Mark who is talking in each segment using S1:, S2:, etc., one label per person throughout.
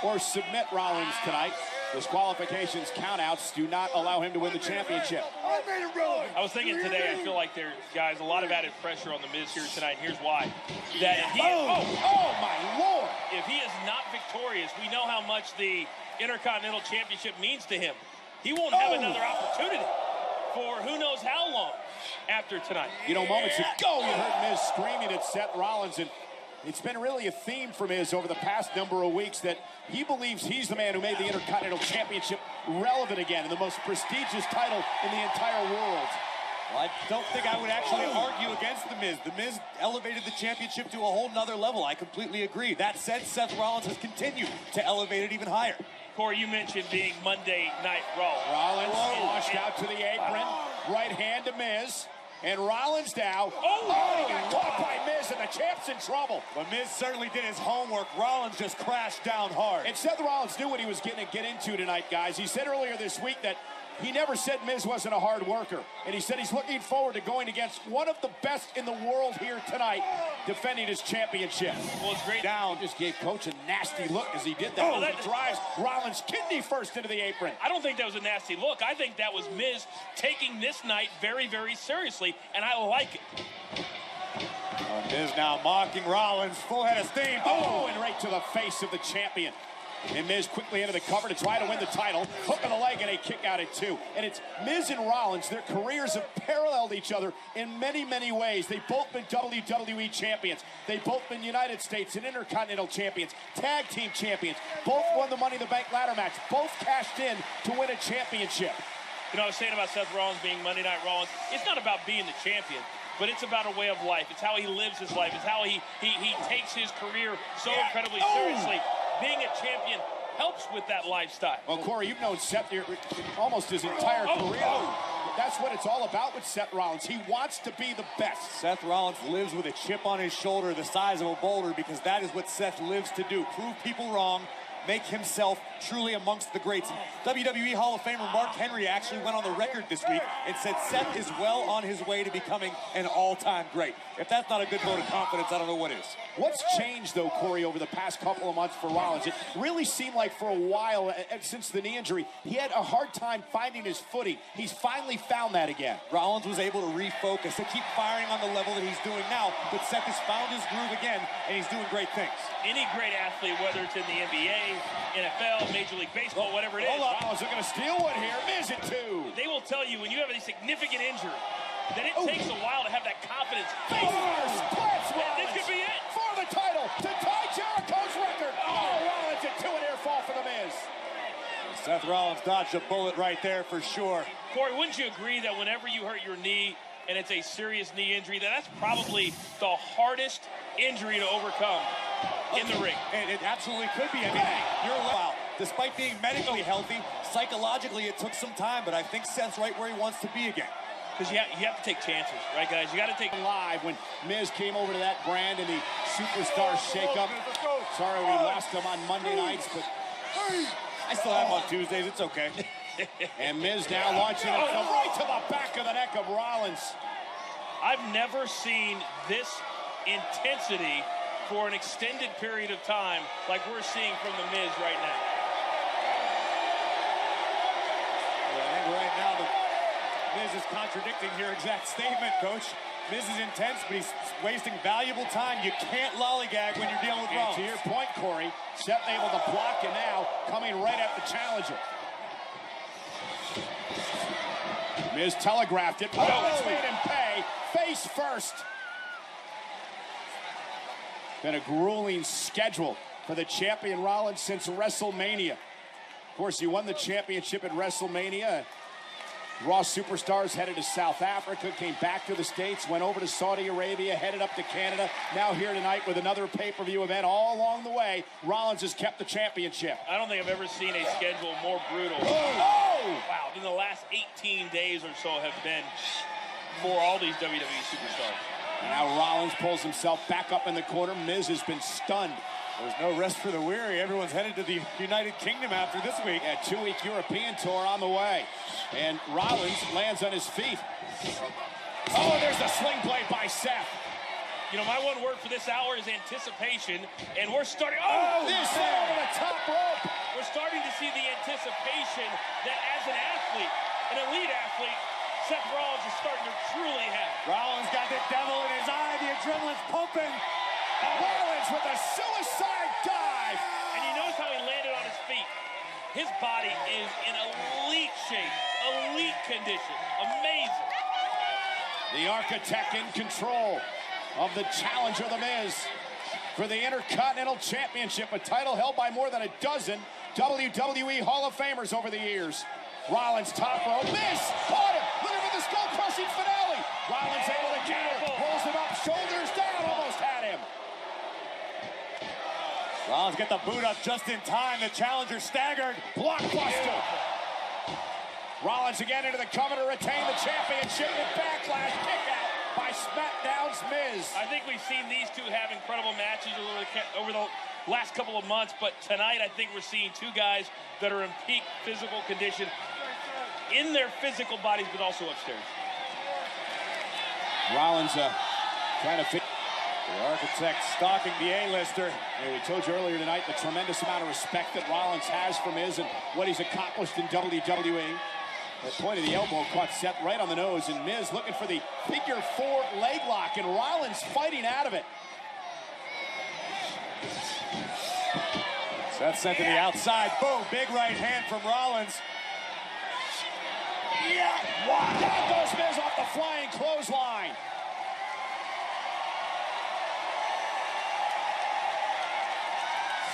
S1: or submit Rollins tonight. Disqualifications countouts do not allow him to win the championship.
S2: I was thinking today, I feel like there's, guys, a lot of added pressure on The Miz here tonight. Here's why. That if he,
S1: oh my Lord!
S2: If he is not victorious, we know how much the Intercontinental Championship means to him. He won't have another opportunity for who knows how long after tonight.
S1: You know, moments ago, you heard Miz screaming at Seth Rollins, and it's been really a theme for Miz over the past number of weeks that he believes he's the man who made the Intercontinental Championship relevant again and the most prestigious title in the entire world.
S3: Well, I don't think I would actually argue against The Miz. The Miz elevated the championship to a whole nother level. I completely agree. That said, Seth Rollins has continued to elevate it even higher.
S2: Corey, you mentioned being Monday Night Raw.
S1: Rollins launched out to the apron. Right hand to Miz. And Rollins now. He got caught by Miz, and the champ's in trouble.
S3: But Miz certainly did his homework. Rollins just crashed down hard.
S1: And Seth Rollins knew what he was getting to get into tonight, guys. He said earlier this week that he never said Miz wasn't a hard worker. And he said he's looking forward to going against one of the best in the world here tonight, defending his championship.
S2: Well, it's great.
S1: Down. Just gave Coach a nasty look as he did that. He drives Rollins' kidney first into the apron.
S2: I don't think that was a nasty look. I think that was Miz taking this night very, very seriously, and I like it.
S3: Miz now mocking Rollins, full head of steam.
S1: And right to the face of the champion. And Miz quickly into the cover to try to win the title. Hook of the leg and a kick out at 2. And it's Miz and Rollins. Their careers have paralleled each other in many, many ways. They've both been WWE champions. They've both been United States and Intercontinental champions, tag team champions. Both won the Money in the Bank ladder match. Both cashed in to win a championship.
S2: You know, I was saying about Seth Rollins being Monday Night Rollins. It's not about being the champion, but it's about a way of life. It's how he lives his life. It's how he takes his career so incredibly seriously. Being a champion helps with that lifestyle.
S1: Well, Corey, you've known Seth almost his entire career. That's what it's all about with Seth Rollins. He wants to be the best.
S3: Seth Rollins lives with a chip on his shoulder the size of a boulder because that is what Seth lives to do. Prove people wrong, make himself truly amongst the greats. WWE Hall of Famer Mark Henry actually went on the record this week and said Seth is well on his way to becoming an all-time great. If that's not a good vote of confidence, I don't know what is.
S1: What's changed, though, Corey, over the past couple of months for Rollins? It really seemed like for a while, since the knee injury, he had a hard time finding his footing. He's finally found that again.
S3: Rollins was able to refocus, to keep firing on the level that he's doing now, but Seth has found his groove again, and he's doing great things.
S2: Any great athlete, whether it's in the NBA, NFL, Major League Baseball, whatever it is.
S1: Rollins looking to steal one here. Miz at 2.
S2: They will tell you when you have a significant injury that it takes a while to have that confidence. This could be it.
S1: For the title, to tie Jericho's record. Rollins at 2, and air fall for the Miz.
S3: Seth Rollins dodged a bullet right there for sure.
S2: Corey, wouldn't you agree that whenever you hurt your knee and it's a serious knee injury, that's probably the hardest injury to overcome in the ring?
S3: And it absolutely could be. I mean, wow. Despite being medically healthy, psychologically it took some time, but I think Seth's right where he wants to be again.
S2: Because you have to take chances, right, guys? You got to take
S1: live when Miz came over to that brand in the Superstar Shake-Up. Sorry we lost him on Monday nights, but
S3: I still have him on Tuesdays. It's okay.
S1: And Miz now launching it right to the back of the neck of Rollins.
S2: I've never seen this intensity for an extended period of time like we're seeing from the Miz right now.
S3: Well, I think right now the Miz is contradicting your exact statement, Coach. Miz is intense, but he's wasting valuable time. You can't lollygag when you're dealing with Rollins.
S1: To your point, Corey, Seth able to block, and now coming right at the challenger. Miz telegraphed it. Rollins made him pay. Face first. Been a grueling schedule for the champion Rollins since WrestleMania. Of course, he won the championship at WrestleMania. Raw Superstars headed to South Africa, came back to the States, went over to Saudi Arabia, headed up to Canada. Now here tonight with another pay-per-view event. All along the way, Rollins has kept the championship.
S2: I don't think I've ever seen a schedule more brutal. Wow, than the last 18 days or so have been for all these WWE superstars.
S1: And now Rollins pulls himself back up in the corner. Miz has been stunned.
S3: There's no rest for the weary. Everyone's headed to the United Kingdom after this week.
S1: Yeah, 2-week European tour on the way. And Rollins lands on his feet. Oh, there's a sling blade by Seth.
S2: You know, my one word for this hour is anticipation, and we're starting. Oh,
S1: this over the top rope.
S2: We're starting to see the anticipation that as an athlete, an elite athlete, Seth Rollins is starting to truly have.
S3: Rollins got the devil in his eye. The adrenaline's pumping.
S1: Rollins with a suicide dive.
S2: And you notice how he landed on his feet. His body is in elite shape, elite condition. Amazing.
S1: The Architect in control of the challenger, The Miz, for the Intercontinental Championship, a title held by more than a dozen WWE Hall of Famers over the years. Rollins top rope, Miz caught him, looking for the skull-crushing finale. Rollins able to counter, pulls him up, shoulders down, almost had him.
S3: Rollins get the boot up just in time. The challenger staggered.
S1: Blockbuster. Rollins again into the cover to retain the championship with Backlash. Kick out by SmackDown's Miz.
S2: I think we've seen these two have incredible matches over the last couple of months, but tonight I think we're seeing two guys that are in peak physical condition in their physical bodies, but also upstairs.
S1: Rollins trying to fit.
S3: The Architect stalking the A-lister.
S1: We told you earlier tonight the tremendous amount of respect that Rollins has for Miz and what he's accomplished in WWE. The point of the elbow caught Seth right on the nose, and Miz looking for the figure 4 leg lock, and Rollins fighting out of it.
S3: Seth sent to the outside. Boom, big right hand from Rollins.
S1: Yeah, wow. Down goes Miz off the flying clothesline.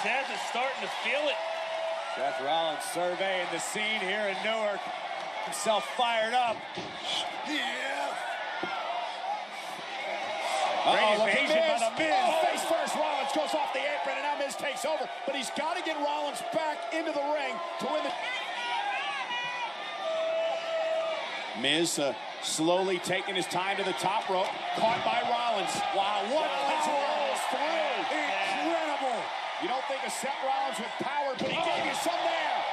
S2: Seth is starting to feel it.
S3: Seth Rollins surveying the scene here in Newark. Himself fired up. Yeah.
S1: Look at
S3: Evasion by
S1: Miz.
S3: the Miz.
S1: Oh, face first, Rollins goes off the apron, and now Miz takes over. But he's got to get Rollins back into the ring to win the... Miz slowly taking his time to the top rope. Caught by Rollins. Wow, what rolls through.
S3: Incredible.
S1: You don't think of Seth Rollins with power, but he gave you some there.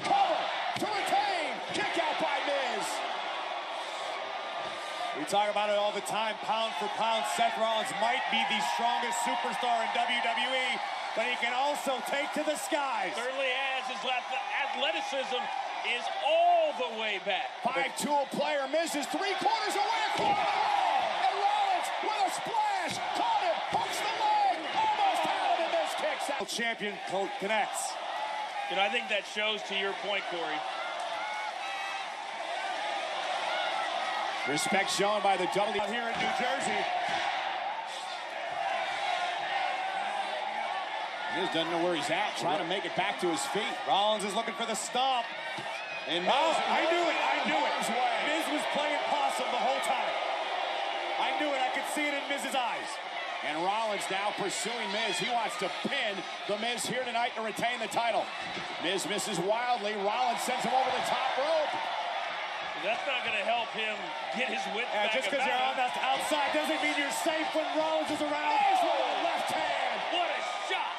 S1: Cover to retain. Kick out by Miz.
S3: We talk about it all the time, pound for pound. Seth Rollins might be the strongest superstar in WWE, but he can also take to the skies.
S2: Certainly has. His athleticism is all the way back.
S1: 5-tool player. Miz is 3/4 away. Corner of the wall. And Rollins with a splash. Caught him. Hooks the leg. Almost had him, and Miz kicks out.
S3: Champion connects.
S2: You know, I think that shows to your point, Corey.
S1: Respect shown by the W
S3: here in New Jersey.
S1: Miz doesn't know where he's at, trying to make it back to his feet.
S3: Rollins is looking for the stomp.
S1: And
S3: I knew it. Miz was playing possum the whole time. I knew it. I could see it in Miz's eyes.
S1: And Rollins now pursuing Miz. He wants to pin the Miz here tonight to retain the title. Miz misses wildly. Rollins sends him over the top rope.
S2: That's not going to help him get his wit back.
S3: Just because you're on the outside doesn't mean you're safe when Rollins is around.
S1: Miz with a left hand.
S2: What a shot.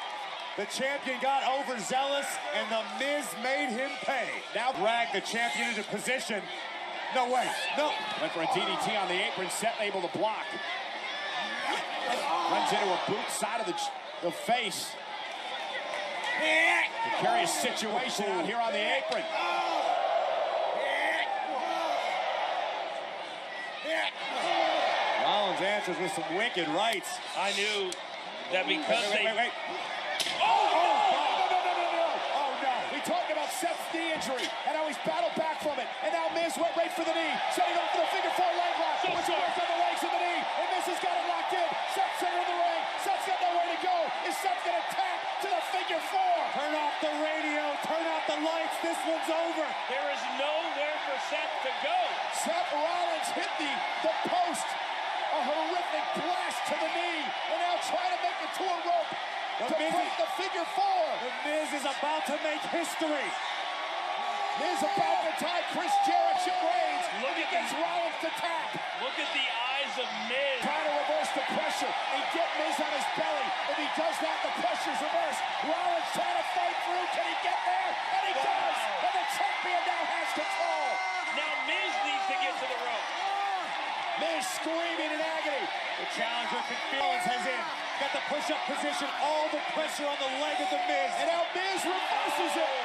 S3: The champion got overzealous, and the Miz made him pay. Now dragged the champion into position. No way. No.
S1: Went for a DDT on the apron. Seth able to block. Runs into a boot side of the face. Precarious situation out here on the apron.
S3: Rollins answers with some wicked rights.
S2: I knew that because
S3: wait.
S1: Oh, no. We talked about Seth's knee injury and how he's battled back from it. And now Miz went right for the knee, setting up for the figure 4 leg lock. Which works on the legs of the knee. And Miz has got it locked in. Seth center in the ring. Seth's got nowhere to go. Is Seth going to tap to the figure 4?
S3: Turn off the radio. Turn off the lights. This one's over.
S2: there is nowhere for Seth to go.
S1: Seth Rollins hit the post. A horrific blast to the knee. And now trying to make it to a rope to break the figure 4.
S3: The Miz is about to make history.
S1: Miz about to tie Chris Jericho reigns.
S2: Look at
S1: Gets Rollins to tap.
S2: Look at the eyes of Miz.
S1: Trying to reverse the pressure and get Miz on his belly. If he does that, the pressure's reversed. Rollins trying to fight through. Can he get there? And he does. And the champion now has control.
S2: Now Miz needs to get to the rope.
S1: Miz screaming in agony.
S3: The challenger Rollins has in. Got the push-up position, all the pressure on the leg of the Miz.
S1: And now Miz reverses it.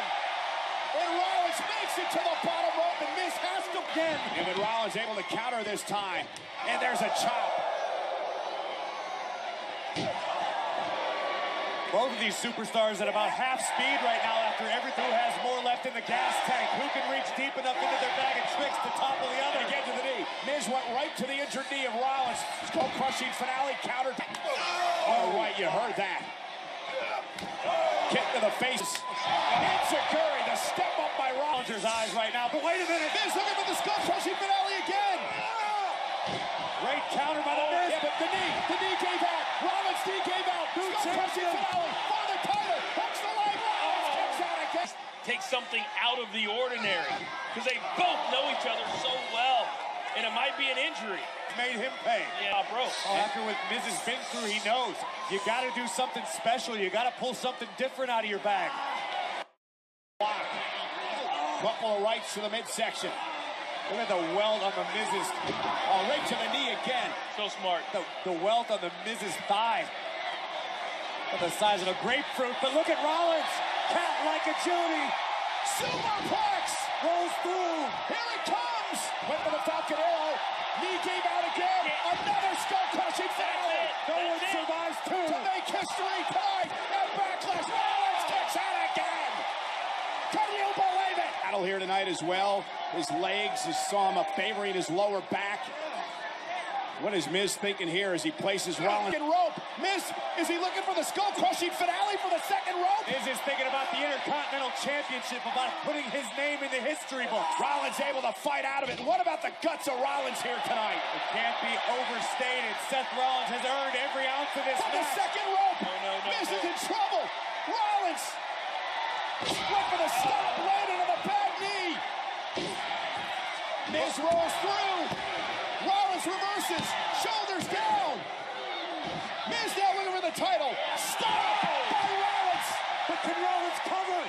S1: And Rollins makes it to the bottom rope, and Miz has to again. And then Rollins able to counter this time. And there's a chop.
S3: Both of these superstars at about half speed right now after everything. Who has more left in the gas tank? Who can reach deep enough into their bag of tricks to topple the other?
S1: And again to the knee. Miz went right to the injured knee of Rollins. Skull-crushing finale counter. Oh, right, you heard that. Kick to the face. Enziguri, the step up by Rollins' eyes right now. But wait a minute. Miz looking for the skull-crushing finale again.
S3: Great counter by the Miz.
S1: Yeah, but the knee gave out. Rollins' knee gave out. Skull-crushing finale for the title. Hooks the leg. Rollins kicks out again.
S2: Take something out of the ordinary because they both know each other so well, and it might be an injury.
S3: Made him pay.
S2: Yeah, bro.
S3: Oh, after what Miz has been through, he knows. You got to do something special. You got to pull something different out of your bag.
S1: Couple of rights to the midsection. Look at the welt on the Miz's. Oh, right to the knee again.
S2: So smart.
S3: The welt on the Miz's thigh. The size of a grapefruit. But look at Rollins. Cat-like agility.
S1: Superplex.
S3: Rolls through.
S1: Here it comes. Went for the Falcon Arrow. Knee gave out again. Another skull-crushing finale.
S3: No one survives two.
S1: To make history tonight. And Backlash. Rollins kicks out again. Can you believe it? Battle here tonight as well. His legs, you saw him favoring his lower back. What is Miz thinking here as he places Rollins in rope? Miz, is he looking for the skull-crushing finale for the second rope?
S3: Miz is thinking about the Intercontinental Championship, about putting his name in the history books.
S1: Rollins able to fight out of it. What about the guts of Rollins here tonight?
S3: It can't be overstated. Seth Rollins has earned every ounce of this
S1: For the
S3: match.
S1: second rope.
S2: No.
S1: Miz is in trouble. Rollins went for the stop, landed on the bad knee. Miz rolls through. Rollins reverses, shoulders down. Miz now looking for the title. Stop by Rollins.
S3: But can Rollins cover?